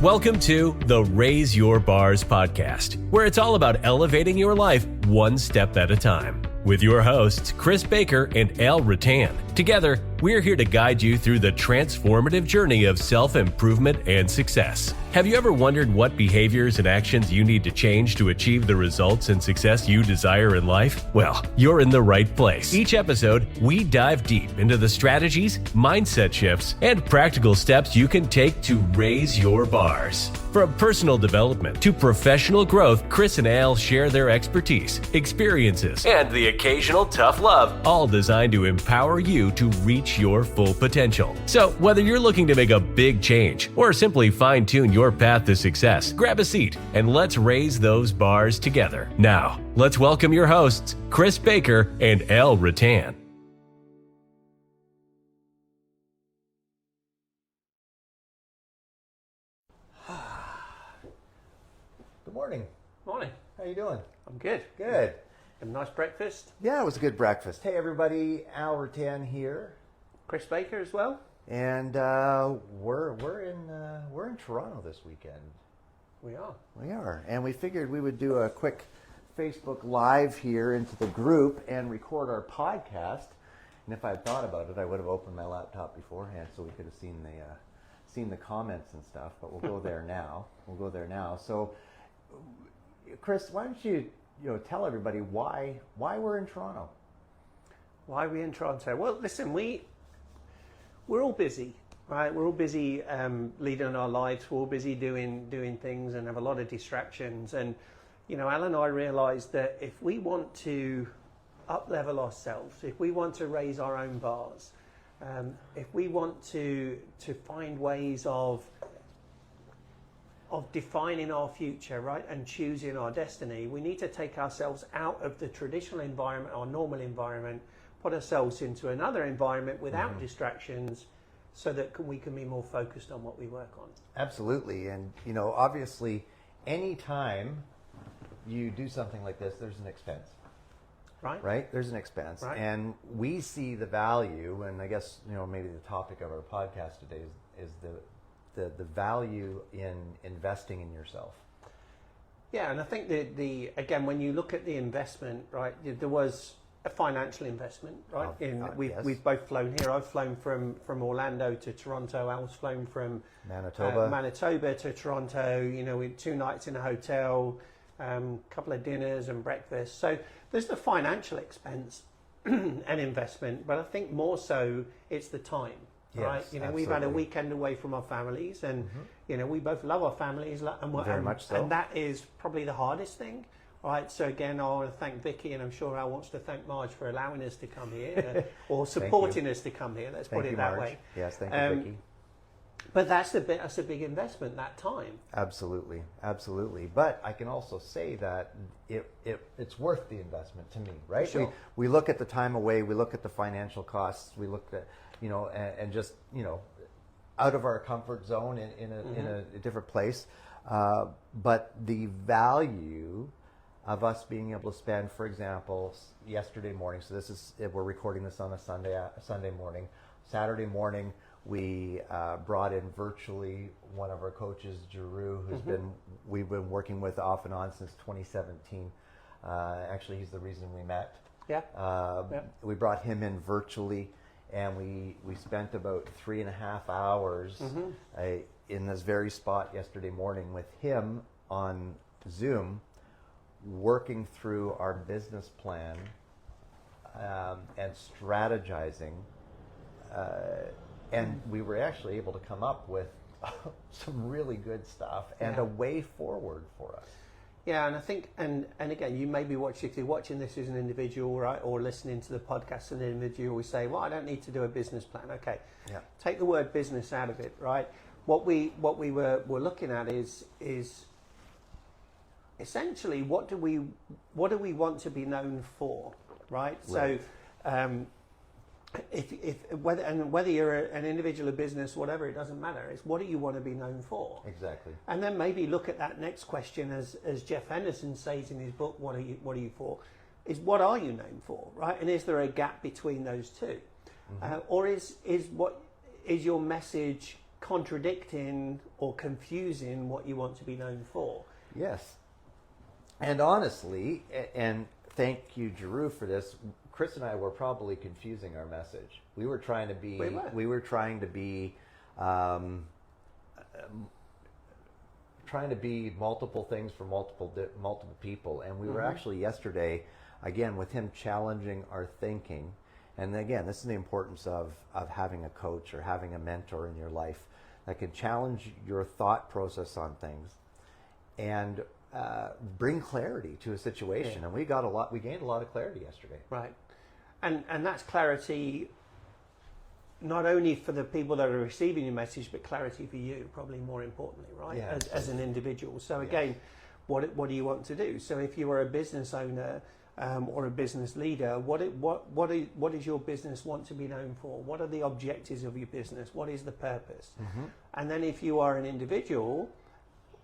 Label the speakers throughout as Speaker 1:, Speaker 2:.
Speaker 1: Welcome to the Raise Your Bars podcast, where it's all about elevating your life one step at a time. With your hosts, Chris Baker and Al Rattan. Together, we're here to guide you through the transformative journey of self-improvement and success. Have you ever wondered what behaviors and actions you need to change to achieve the results and success you desire in life? Well, you're in the right place. Each episode, we dive deep into the strategies, mindset shifts, and practical steps you can take to raise your bars. From personal development to professional growth, Chris and Al share their expertise, experiences, and the occasional tough love, all designed to empower you to reach your full potential. So, whether you're looking to make a big change or simply fine-tune your path to success, grab a seat and let's raise those bars together. Now, let's welcome your hosts, Chris Baker and Al Rattan.
Speaker 2: Good morning.
Speaker 3: Morning.
Speaker 2: How you doing?
Speaker 3: I'm good.
Speaker 2: Good.
Speaker 3: Had a nice breakfast.
Speaker 2: Yeah, it was a good breakfast. Hey everybody, Al Rattan here,
Speaker 3: Chris Baker as well.
Speaker 2: and we're in Toronto this weekend.
Speaker 3: We are.
Speaker 2: We are, and we figured we would do a quick Facebook Live here into the group and record our podcast. And if I had thought about it, I would have opened my laptop beforehand so we could have seen the comments and stuff. But we'll go there now. So, Chris, why don't you tell everybody why we're in Toronto?
Speaker 3: Why are we in Toronto? Well, listen, we're all busy, right? We're all busy leading our lives. We're all busy doing things and have a lot of distractions. And Al and I realised that if we want to up-level ourselves, if we want to raise our own bars, if we want to find ways of defining our future, right, and choosing our destiny, we need to take ourselves out of the traditional environment, our normal environment, put ourselves into another environment without distractions, so that we can be more focused on what we work on.
Speaker 2: Absolutely, and obviously, anytime you do something like this, there's an expense. Right? There's an expense.
Speaker 3: Right.
Speaker 2: And we see the value, and I guess, maybe the topic of our podcast today is the value in investing in yourself.
Speaker 3: Yeah, and I think again, when you look at the investment, right, there was a financial investment, right?
Speaker 2: Yes.
Speaker 3: We've both flown here. I've flown from Orlando to Toronto. Al's flown from Manitoba to Toronto. With 2 nights in a hotel, couple of dinners and breakfast. So there's the financial expense and investment, but I think more so it's the time.
Speaker 2: Yes,
Speaker 3: right,
Speaker 2: absolutely.
Speaker 3: we've had a weekend away from our families, and we both love our families, and
Speaker 2: very much so.
Speaker 3: And that is probably the hardest thing, right? So again, I want to thank Vicky, and I'm sure Al wants to thank Marge for allowing us to come here, or supporting us to come here. Let's put it that way.
Speaker 2: Yes, thank you, Vicky.
Speaker 3: But that's a big investment, that time.
Speaker 2: Absolutely. But I can also say that it's worth the investment to me, right?
Speaker 3: Sure.
Speaker 2: We look at the time away, we look at the financial costs, we look at and just out of our comfort zone in a different place. But the value of us being able to spend, for example, yesterday morning. So we're recording this on a Sunday morning. Saturday morning, we brought in virtually one of our coaches, Giroux, we've been working with off and on since 2017. Actually, he's the reason we met.
Speaker 3: Yeah.
Speaker 2: We brought him in virtually, and we spent about 3.5 hours in this very spot yesterday morning with him on Zoom, working through our business plan and strategizing. And we were actually able to come up with some really good stuff and a way forward for us.
Speaker 3: Yeah, and I think, and again, you may be watching this as an individual, right, or listening to the podcast as an individual. We say, well, I don't need to do a business plan. Okay, take the word business out of it, right? What we were looking at is essentially what do we want to be known for, right? So. Whether you're an individual or business, whatever, it doesn't matter. It's what do you want to be known for?
Speaker 2: Exactly.
Speaker 3: And then maybe look at that next question, as Jeff Henderson says in his book, What Are You For? Is what are you known for, right? And is there a gap between those two, or is your message contradicting or confusing what you want to be known for.
Speaker 2: Yes. And honestly, and thank you, Drew, for this. Chris and I were probably confusing our message. We were trying to be. We were trying to be. Trying to be multiple things for multiple people, and we were actually yesterday, again, with him challenging our thinking. And again, this is the importance of having a coach or having a mentor in your life that can challenge your thought process on things and bring clarity to a situation. And we gained a lot of clarity yesterday.
Speaker 3: Right. And that's clarity not only for the people that are receiving your message, but clarity for you, probably more importantly, right?
Speaker 2: Yeah,
Speaker 3: as an individual. So again, what do you want to do? So if you are a business owner or a business leader, what does your business want to be known for? What are the objectives of your business? What is the purpose? And then if you are an individual,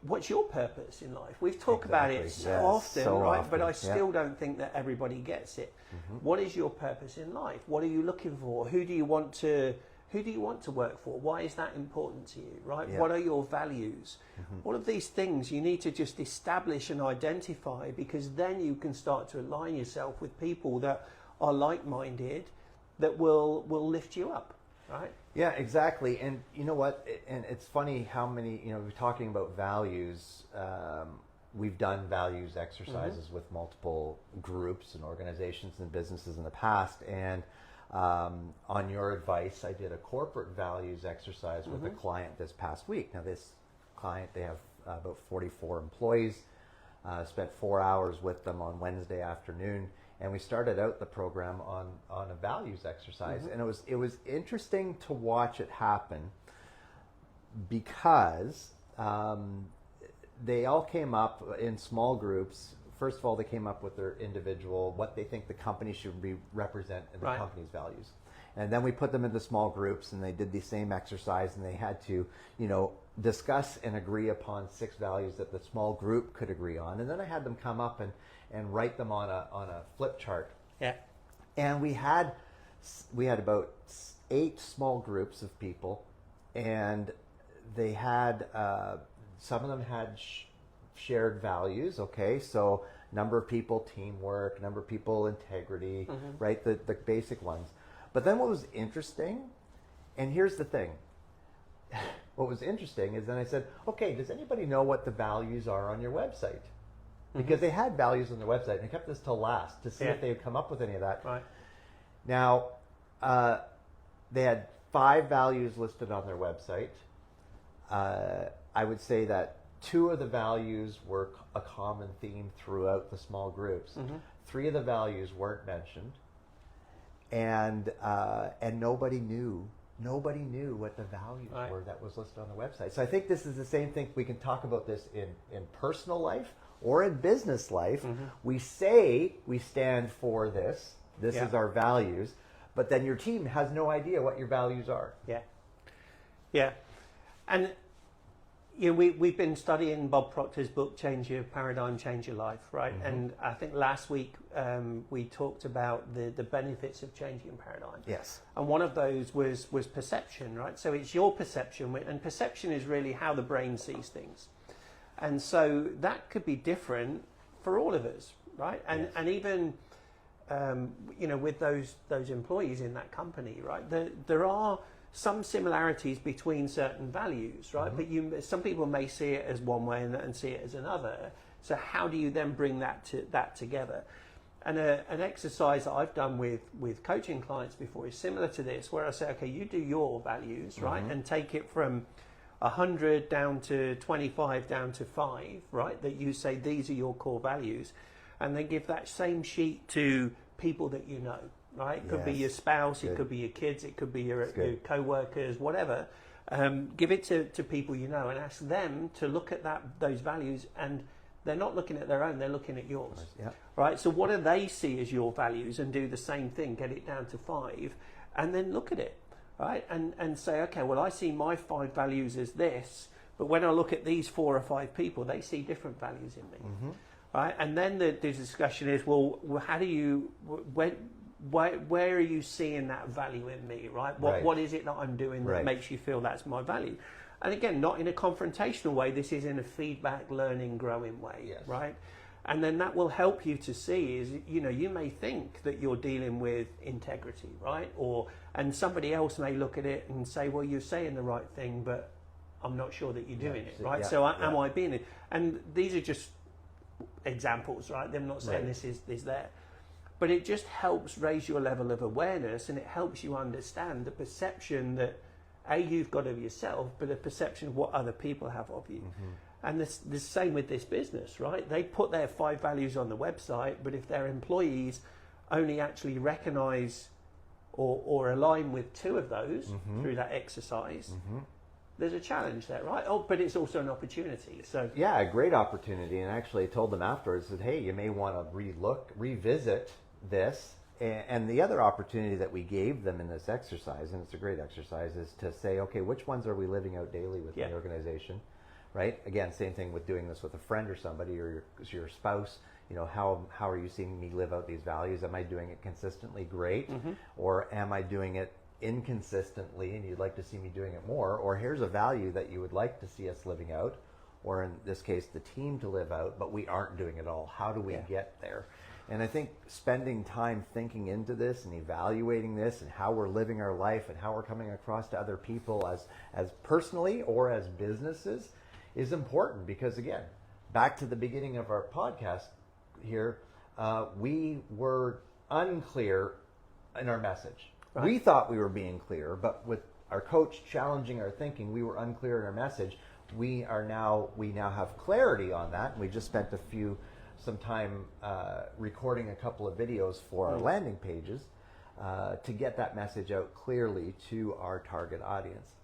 Speaker 3: what's your purpose in life? We've talked about it so often, right? But I still don't think that everybody gets it. What is your purpose in life? What are you looking for? Who do you want to work for? Why is that important to you, right? What are your values? All of these things you need to just establish and identify, because then you can start to align yourself with people that are like-minded, that will lift you up, right?
Speaker 2: Yeah, exactly. And you know what? And it's funny how many, we're talking about values. We've done values exercises with multiple groups and organizations and businesses in the past. And on your advice, I did a corporate values exercise with a client this past week. Now, this client, they have about 44 employees. Spent 4 hours with them on Wednesday afternoon. And we started out the program on a values exercise, and it was interesting to watch it happen, because they all came up in small groups. First of all, they came up with their individual, what they think the company should represent in the company's values. And then we put them into small groups, and they did the same exercise, and they had to, discuss and agree upon 6 values that the small group could agree on. And then I had them come up and write them on a flip chart.
Speaker 3: Yeah.
Speaker 2: And we had about 8 small groups of people, and they had some of them had shared values. Okay, so number of people, teamwork; number of people, integrity. Right, the basic ones. But then what was interesting, and here's the thing. What was interesting is then I said, okay, does anybody know what the values are on your website? Because they had values on their website, and I kept this till last to see if they would come up with any of that.
Speaker 3: Right.
Speaker 2: Now, they had 5 values listed on their website. I would say that 2 of the values were a common theme throughout the small groups. 3 of the values weren't mentioned, and nobody knew what the values were that was listed on the website. So I think this is the same thing. We can talk about this in personal life or in business life. We say we stand for this. This is our values. But then your team has no idea what your values are.
Speaker 3: Yeah. Yeah. And we've been studying Bob Proctor's book, Change Your Paradigm, Change Your Life, right? And I think last week we talked about the benefits of changing your paradigm.
Speaker 2: Yes.
Speaker 3: And one of those was perception, right? So it's your perception, and perception is really how the brain sees things. And so that could be different for all of us, right? And even with those employees in that company, right? There are some similarities between certain values, right? But some people may see it as one way and see it as another. So how do you then bring that together? And an exercise that I've done with coaching clients before is similar to this, where I say, okay, you do your values, right? And take it from 100 down to 25 down to 5, right? That you say these are your core values, and then give that same sheet to people that you know, right? It could be your spouse, it could be your kids, it could be your co-workers, whatever. Give it to people you know and ask them to look at those values, and they're not looking at their own, they're looking at yours, right? So what do they see as your values, and do the same thing, get it down to 5, and then look at it. Right, and say, okay, well, I see my 5 values as this, but when I look at these 4 or 5 people, they see different values in me, right? And then the discussion is, well, how do you, where are you seeing that value in me, right?
Speaker 2: Right.
Speaker 3: What is it that I'm doing that
Speaker 2: Right.
Speaker 3: makes you feel that's my value? And again, not in a confrontational way. This is in a feedback, learning, growing way,
Speaker 2: Yes.
Speaker 3: right? And then that will help you to see is, you may think that you're dealing with integrity, right? And somebody else may look at it and say, well, you're saying the right thing, but I'm not sure that you're doing it, right?
Speaker 2: Yeah,
Speaker 3: So
Speaker 2: yeah.
Speaker 3: am I being it? And these are just examples, right? They're not saying
Speaker 2: Right.
Speaker 3: this is there. But it just helps raise your level of awareness, and it helps you understand the perception that, A, you've got of yourself, but the perception of what other people have of you.
Speaker 2: Mm-hmm.
Speaker 3: And the same with this business, right? They put their 5 values on the website, but if their employees only actually recognize or align with 2 of those
Speaker 2: Mm-hmm.
Speaker 3: through that exercise, there's a challenge there, right? But it's also an opportunity. So
Speaker 2: Yeah, a great opportunity. And actually, I told them afterwards that, hey, you may want to revisit this. And the other opportunity that we gave them in this exercise, and it's a great exercise, is to say, okay, which ones are we living out daily within the organization, right? Again, same thing with doing this with a friend or somebody or your spouse. How are you seeing me live out these values? Am I doing it consistently? Great. Or am I doing it inconsistently and you'd like to see me doing it more? Or here's a value that you would like to see us living out, or in this case, the team to live out, but we aren't doing it all. How do we get there? And I think spending time thinking into this and evaluating this and how we're living our life and how we're coming across to other people as personally or as businesses is important, because again, back to the beginning of our podcast here, we were unclear in our message.
Speaker 3: Right.
Speaker 2: We thought we were being clear, but with our coach challenging our thinking, we were unclear in our message. We now have clarity on that, and we just spent some time recording a couple of videos for our landing pages to get that message out clearly to our target audience.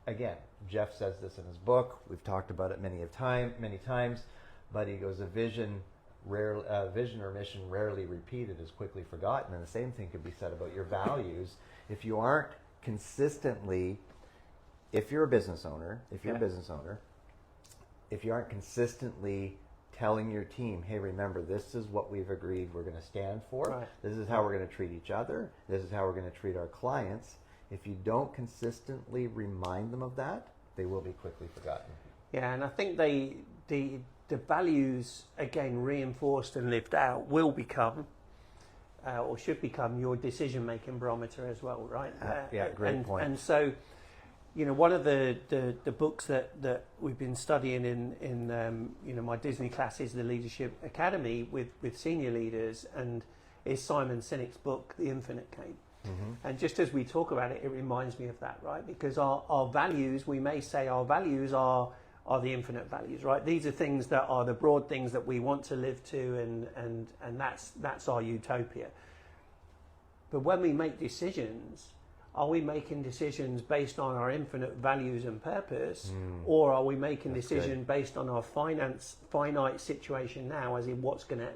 Speaker 2: Again, Jeff says this in his book. We've talked about it many times, but he goes, a vision or mission rarely repeated is quickly forgotten. And the same thing could be said about your values. If you aren't consistently, if you're a business owner, if you aren't consistently telling your team, hey, remember, this is what we've agreed we're going to stand for.
Speaker 3: Right.
Speaker 2: This is how we're going to treat each other. This is how we're going to treat our clients. If you don't consistently remind them of that, they will be quickly forgotten.
Speaker 3: yeah, and I think the values, again, reinforced and lived out, will become or should become your decision-making barometer as well, right?
Speaker 2: Great point.
Speaker 3: And so, one of the books that we've been studying in my Disney classes, the Leadership Academy, with senior leaders, and is Simon Sinek's book, The Infinite Game. And just as we talk about it, it reminds me of that, right? Because our values, we may say our values are the infinite values, right? These are things that are the broad things that we want to live to, and that's our utopia. But when we make decisions, are we making decisions based on our infinite values and purpose, or are we making decisions based on our finite situation now, as in what's going to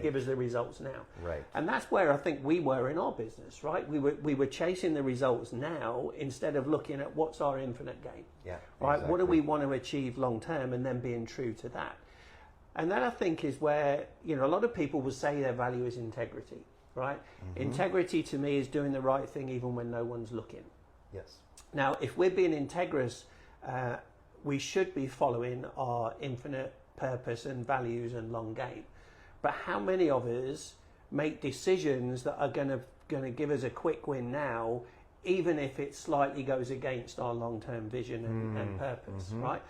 Speaker 3: give us the results now?
Speaker 2: Right.
Speaker 3: And that's where I think we were in our business, right? We were chasing the results now instead of looking at what's our infinite game.
Speaker 2: Yeah.
Speaker 3: Right.
Speaker 2: Exactly.
Speaker 3: What do we want to achieve long term, and then being true to that. And that, I think, is where a lot of people will say their value is integrity, right? Integrity to me is doing the right thing even when no one's looking.
Speaker 2: Yes.
Speaker 3: Now, if we're being integrous, we should be following our infinite purpose and values and long game. But how many of us make decisions that are going to give us a quick win now, even if it slightly goes against our long-term vision and purpose, right?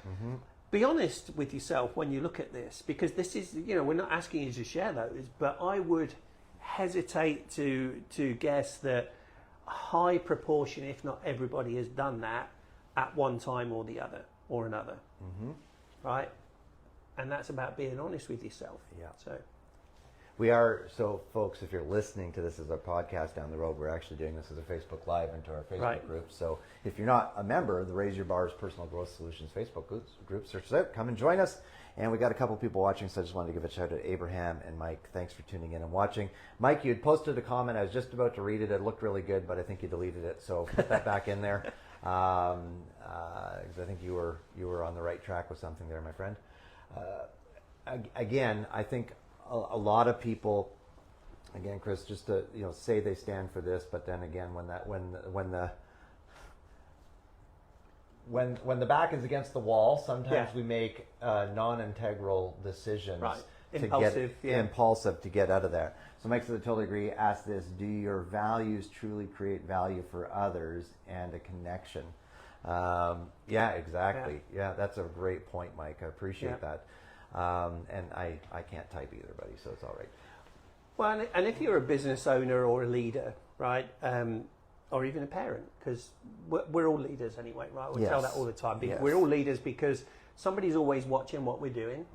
Speaker 3: Be honest with yourself when you look at this, because this is, we're not asking you to share those, but I would hesitate to guess that a high proportion, if not everybody, has done that at one time or the other or another, right? And that's about being honest with yourself.
Speaker 2: Yeah.
Speaker 3: So
Speaker 2: folks, if you're listening to this as a podcast down the road, we're actually doing this as a Facebook Live into our Facebook group. So if you're not a member of the Raise Your Bars Personal Growth Solutions Facebook group, search it out, come and join us. And we got a couple people watching, so I just wanted to give a shout out to Abraham and Mike. Thanks for tuning in and watching. Mike, you had posted a comment. I was just about to read it. It looked really good, but I think you deleted it. So put that back in there. Because I think you were on the right track with something there, my friend. Again, I think a lot of people again, Chris, just to say they stand for this, but then again, when the back is against the wall, sometimes we make non-integral decisions.
Speaker 3: Right.
Speaker 2: Impulsive to get out of there. So Mike said, I totally agree. Ask this: do your values truly create value for others and a connection? Yeah, exactly. Yeah, that's a great point, Mike. I appreciate that. And I can't type either, buddy, so it's all right.
Speaker 3: Well, and if you're a business owner or a leader, right, or even a parent, because we're all leaders anyway, right? We tell that all the time. We're all leaders because somebody's always watching what we're doing.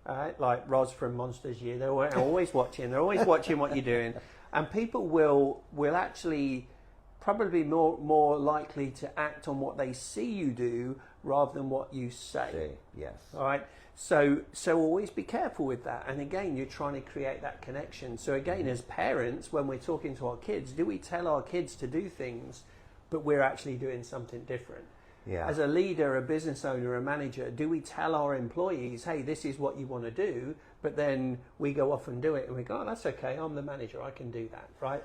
Speaker 3: Right? Like Roz from Monsters Year, they're always watching. They're always watching what you're doing, and people will actually probably more likely to act on what they see you do rather than what you say.
Speaker 2: Yes.
Speaker 3: All right. So always be careful with that. And again, you're trying to create that connection. So again, as parents, when we're talking to our kids, do we tell our kids to do things, but we're actually doing something different?
Speaker 2: Yeah.
Speaker 3: As a leader, a business owner, a manager, do we tell our employees, hey, this is what you want to do, but then we go off and do it and we go, oh, that's okay, I'm the manager, I can do that, right?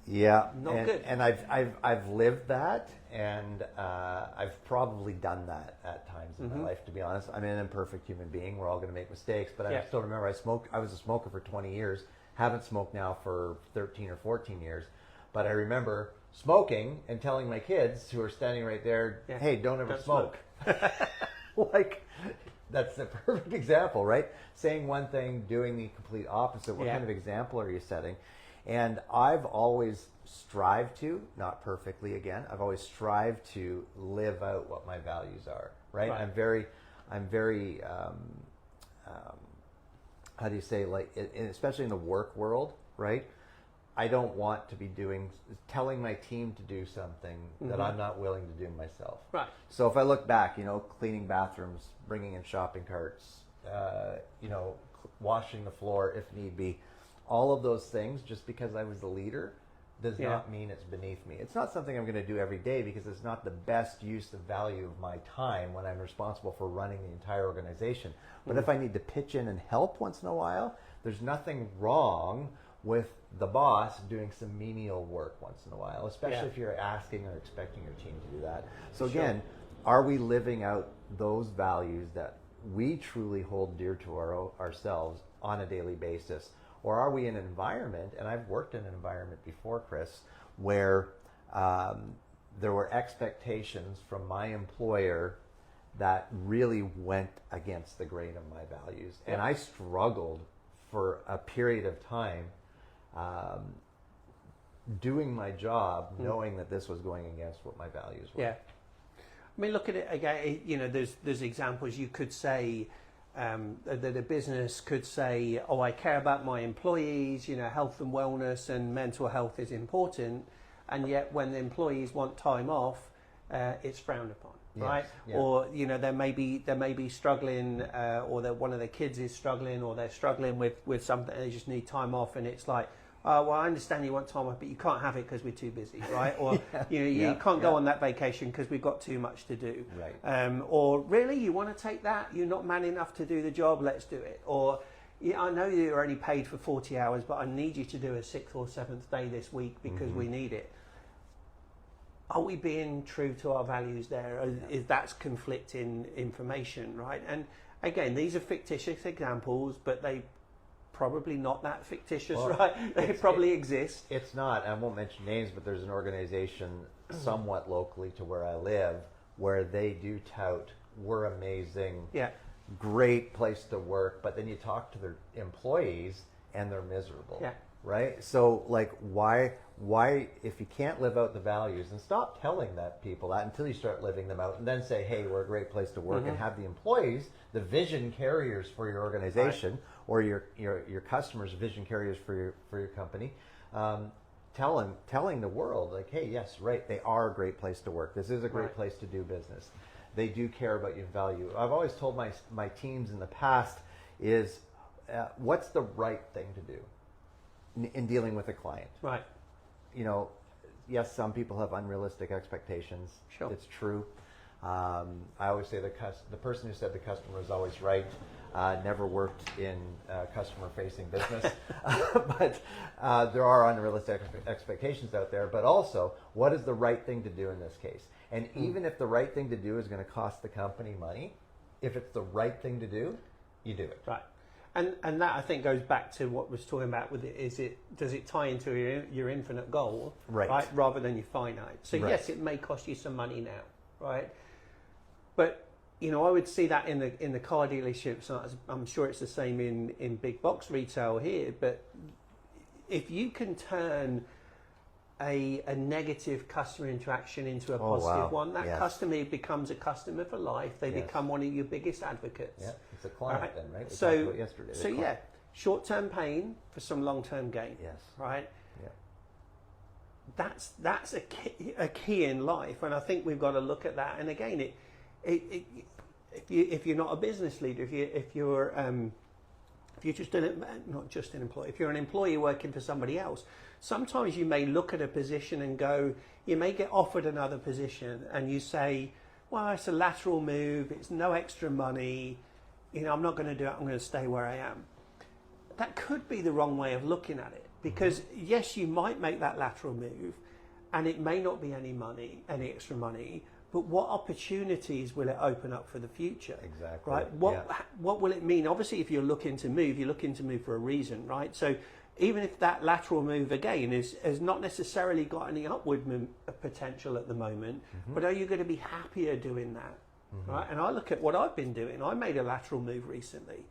Speaker 2: Yeah,
Speaker 3: Not good.
Speaker 2: And I've lived that, and I've probably done that at times in my life. To be honest, I'm an imperfect human being. We're all going to make mistakes, but I still remember I was a smoker for 20 years. Haven't smoked now for 13 or 14 years, but I remember smoking and telling my kids who are standing right there, "Hey, don't ever smoke." Like, that's the perfect example, right? Saying one thing, doing the complete opposite. What kind of example are you setting? And I've always strived to, not perfectly again, I've always strived to live out what my values are, right? I'm very, how do you say, like, especially in the work world, right? I don't want to be telling my team to do something that I'm not willing to do myself.
Speaker 3: Right.
Speaker 2: So if I look back, cleaning bathrooms, bringing in shopping carts, washing the floor if need be, all of those things, just because I was the leader, does not mean it's beneath me. It's not something I'm going to do every day because it's not the best use of value of my time when I'm responsible for running the entire organization. But if I need to pitch in and help once in a while, there's nothing wrong with the boss doing some menial work once in a while, especially if you're asking or expecting your team to do that. So again, are we living out those values that we truly hold dear to ourselves on a daily basis? Or are we in an environment, and I've worked in an environment before, Chris, where there were expectations from my employer that really went against the grain of my values. And I struggled for a period of time doing my job, knowing that this was going against what my values were.
Speaker 3: Yeah. I mean, look at it again, there's examples you could say, that a business could say, oh, I care about my employees, health and wellness and mental health is important, and yet when the employees want time off, it's frowned upon, right? Yeah. Or they may be struggling, or one of their kids is struggling, or they're struggling with something, they just need time off, and it's like, well, I understand you want time off, but you can't have it because we're too busy, right? Or you can't go on that vacation because we've got too much to do.
Speaker 2: Right.
Speaker 3: Or really, you want to take that? You're not man enough to do the job. Let's do it. Or I know you're only paid for 40 hours, but I need you to do a 6th or 7th day this week because we need it. Are we being true to our values there? Is that's conflicting information, right? And again, these are fictitious examples, but they probably not that fictitious, right? They probably exist.
Speaker 2: It's not. I won't mention names, but there's an organization somewhat locally to where I live where they do tout, we're amazing, great place to work, but then you talk to their employees and they're miserable.
Speaker 3: Yeah.
Speaker 2: Right? So, like, why, if you can't live out the values, and stop telling people that until you start living them out, and then say, hey, we're a great place to work, and have the employees, the vision carriers for your organization, or your customers, vision carriers for your company, telling the world, like, hey, yes, right, they are a great place to work. This is a great place to do business. They do care about your value. I've always told my teams in the past is, what's the right thing to do in dealing with a client?
Speaker 3: Right.
Speaker 2: Yes, some people have unrealistic expectations.
Speaker 3: Sure.
Speaker 2: It's true. I always say the person who said the customer is always right never worked in customer-facing business, but there are unrealistic expectations out there. But also, what is the right thing to do in this case? And even if the right thing to do is going to cost the company money, if it's the right thing to do, you do it.
Speaker 3: Right. And that, I think, goes back to what we was talking about with it. Does it tie into your infinite goal, right, rather than your finite? So yes, it may cost you some money now, right? But I would see that in the car dealerships. I'm sure it's the same in big box retail here. But if you can turn a negative customer interaction into a positive one, that customer becomes a customer for life. They become one of your biggest advocates.
Speaker 2: Yeah, it's a client then, right? We talked about yesterday.
Speaker 3: So short-term pain for some long-term gain.
Speaker 2: Yes.
Speaker 3: Right.
Speaker 2: Yeah.
Speaker 3: That's a key in life, and I think we've got to look at that. And again, if you're not a business leader, if you're just not just an employee, if you're an employee working for somebody else, sometimes you may look at a position and go, you may get offered another position, and you say, well, it's a lateral move, it's no extra money, I'm not going to do it, I'm going to stay where I am. That could be the wrong way of looking at it, because yes, you might make that lateral move, and it may not be any extra money, but what opportunities will it open up for the future?
Speaker 2: Exactly.
Speaker 3: Right. What will it mean? Obviously, if you're looking to move for a reason, right? So even if that lateral move again has not necessarily got any upward potential at the moment, but are you going to be happier doing that? Right. And I look at what I've been doing. I made a lateral move recently,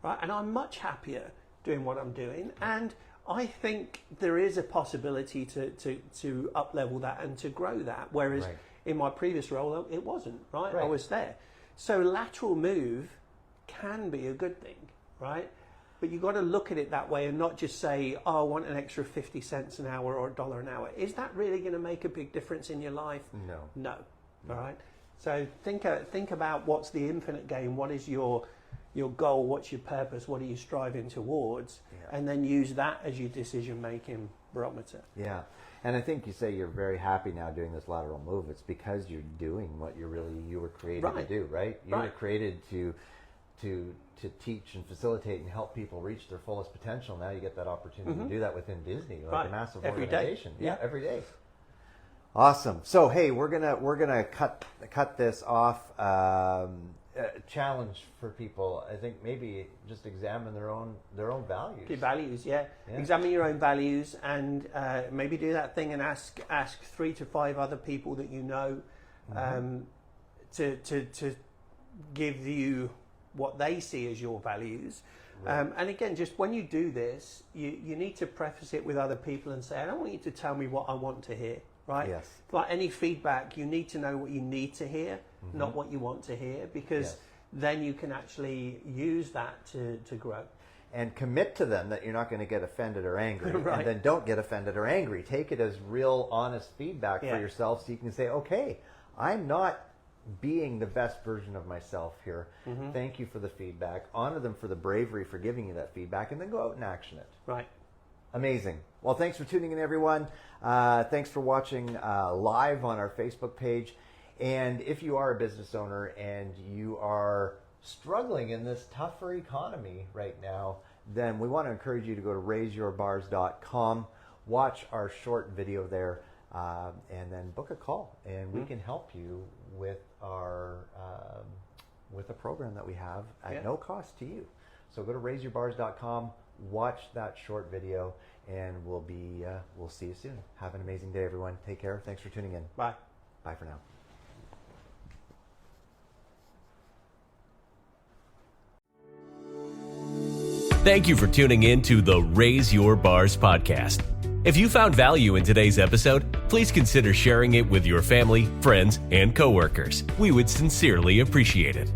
Speaker 3: right? And I'm much happier doing what I'm doing. And I think there is a possibility to up level that and to grow that. Whereas in my previous role, it wasn't, right? I was there. So lateral move can be a good thing, right? But you've got to look at it that way and not just say, oh, I want an extra 50 cents an hour or $1 an hour. Is that really going to make a big difference in your life? No. All right. So think about what's the infinite gain. What is your goal? What's your purpose? What are you striving towards? And then use that as your decision-making barometer. Yeah.
Speaker 2: And I think you say you're very happy now doing this lateral move. It's because you're doing what you were created to do, right? You were created to teach and facilitate and help people reach their fullest potential. Now you get that opportunity to do that within Disney, like a massive organization.
Speaker 3: Every day.
Speaker 2: Every day. Awesome. So hey, we're gonna cut this off. Challenge for people. I think maybe just examine their own values.
Speaker 3: Your values, Examine your own values, and maybe do that thing and ask 3 to 5 other people that you know to give you what they see as your values. And again, just when you do this, you need to preface it with other people and say, I don't want you to tell me what I want to hear. Right?
Speaker 2: Yes.
Speaker 3: Like any feedback, you need to know what you need to hear, not what you want to hear, because then you can actually use that to grow.
Speaker 2: And commit to them that you're not going to get offended or angry. And then don't get offended or angry. Take it as real, honest feedback for yourself, so you can say, okay, I'm not being the best version of myself here. Thank you for the feedback. Honor them for the bravery for giving you that feedback, and then go out and action it.
Speaker 3: Right.
Speaker 2: Amazing. Well, thanks for tuning in, everyone. Thanks for watching live on our Facebook page. And if you are a business owner and you are struggling in this tougher economy right now, then we want to encourage you to go to raiseyourbars.com, watch our short video there, and then book a call. And we can help you with with a program that we have at no cost to you. So go to raiseyourbars.com. Watch that short video, and we'll see you soon. Have an amazing day, everyone. Take care. Thanks for tuning in.
Speaker 3: Bye.
Speaker 2: Bye for now.
Speaker 1: Thank you for tuning in to the Raise Your Bars podcast. If you found value in today's episode, please consider sharing it with your family, friends, and coworkers. We would sincerely appreciate it.